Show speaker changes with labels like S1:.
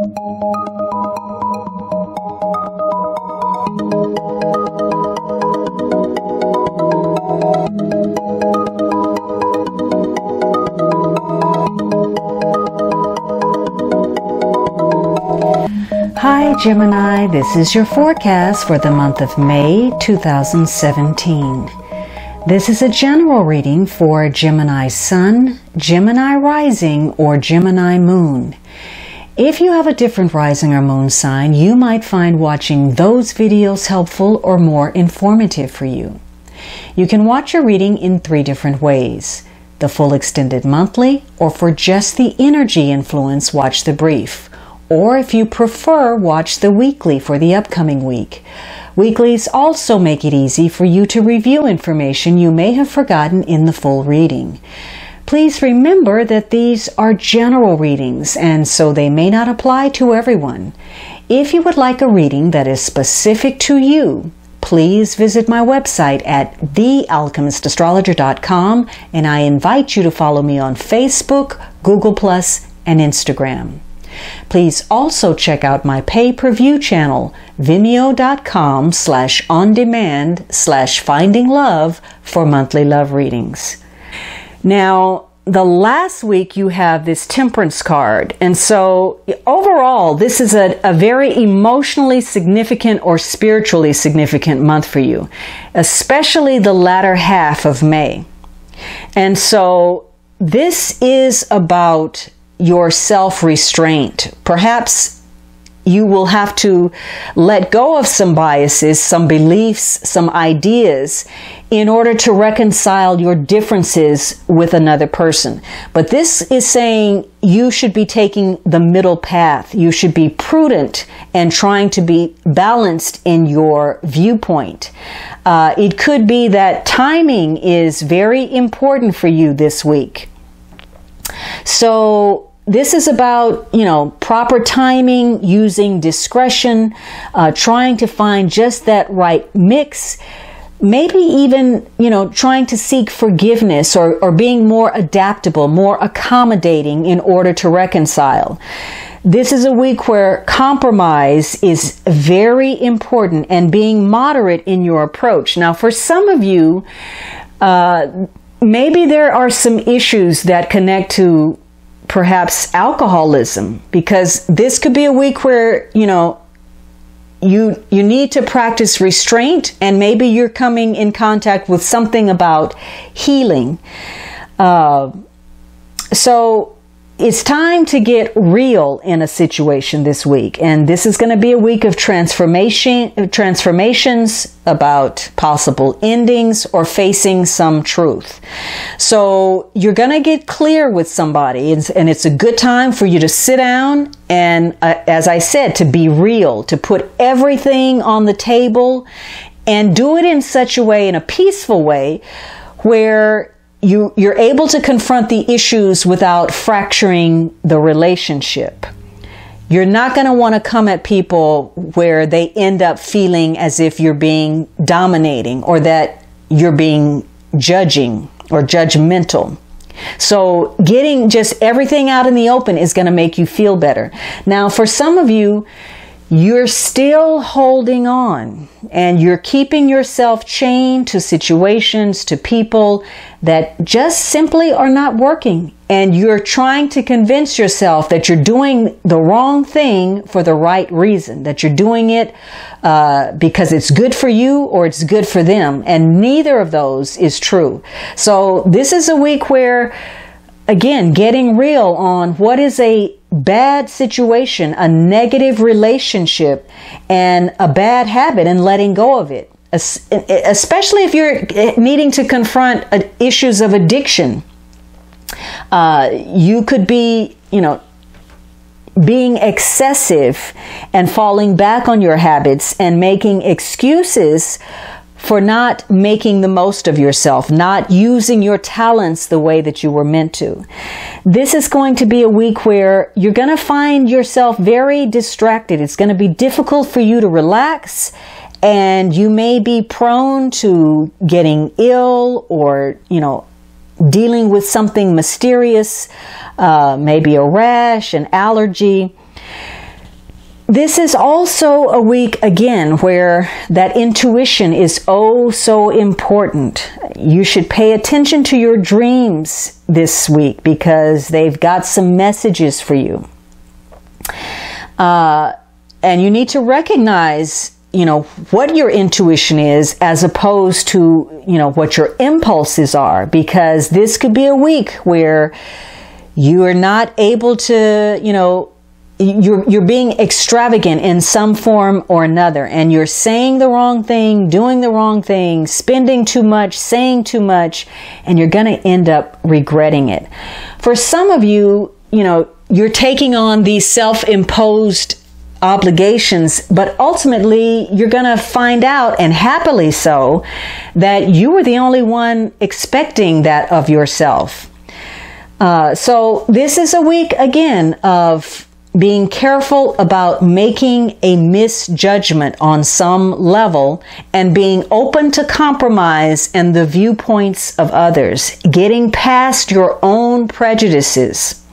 S1: Hi Gemini, this is your forecast for the month of May 2017. This is a general reading for Gemini Sun, Gemini Rising, or Gemini Moon. If you have a different rising or moon sign, you might find watching those videos helpful or more informative for you. You can watch your reading in 3 different ways: the full extended monthly, or for just the energy influence, watch the brief. Or if you prefer, watch the weekly for the upcoming week. Weeklies also make it easy for you to review information you may have forgotten in the full reading. Please remember that these are general readings, and so they may not apply to everyone. If you would like a reading that is specific to you, please visit my website at thealchemistastrologer.com, and I invite you to follow me on Facebook, Google+, and Instagram. Please also check out my pay-per-view channel, vimeo.com/on-demand/finding-love for monthly love readings. Now, the last week you have this Temperance card, and so overall this is a very emotionally significant or spiritually significant month for you, especially the latter half of May. And so this is about your self-restraint. Perhaps you will have to let go of some biases, some beliefs, some ideas in order to reconcile your differences with another person. But this is saying you should be taking the middle path. You should be prudent and trying to be balanced in your viewpoint. It could be that timing is very important for you this week. So this is about, proper timing, using discretion, trying to find just that right mix, maybe even, trying to seek forgiveness or being more adaptable, more accommodating in order to reconcile. This is a week where compromise is very important and being moderate in your approach. Now, for some of you, maybe there are some issues that connect to perhaps alcoholism, because this could be a week where, you need to practice restraint, and maybe you're coming in contact with something about healing. So it's time to get real in a situation this week, and this is going to be a week of transformations, about possible endings or facing some truth. So you're going to get clear with somebody, and it's a good time for you to sit down and, as I said, to be real, to put everything on the table and do it in such a way, in a peaceful way, where you're able to confront the issues without fracturing the relationship. You're not going to want to come at people where they end up feeling as if you're being dominating or that you're being judging or judgmental. So getting just everything out in the open is going to make you feel better. Now, for some of you, you're still holding on and you're keeping yourself chained to situations, to people that just simply are not working. And you're trying to convince yourself that you're doing the wrong thing for the right reason, that you're doing it because it's good for you or it's good for them. And neither of those is true. So this is a week where, again, getting real on what is a bad situation, a negative relationship, and a bad habit, and letting go of it. Especially if you're needing to confront issues of addiction. You could be, being excessive and falling back on your habits and making excuses for not making the most of yourself, not using your talents the way that you were meant to. This is going to be a week where you're going to find yourself very distracted. It's going to be difficult for you to relax, and you may be prone to getting ill or, dealing with something mysterious, maybe a rash, an allergy. This is also a week, again, where that intuition is oh so important. You should pay attention to your dreams this week because they've got some messages for you. And you need to recognize, what your intuition is as opposed to, what your impulses are, because this could be a week where you are not able to, you're being extravagant in some form or another, and you're saying the wrong thing, doing the wrong thing, spending too much, saying too much, and you're going to end up regretting it. For some of you, you're taking on these self-imposed obligations, but ultimately you're going to find out, and happily so, that you were the only one expecting that of yourself. So this is a week, again, of being careful about making a misjudgment on some level and being open to compromise and the viewpoints of others, getting past your own prejudices.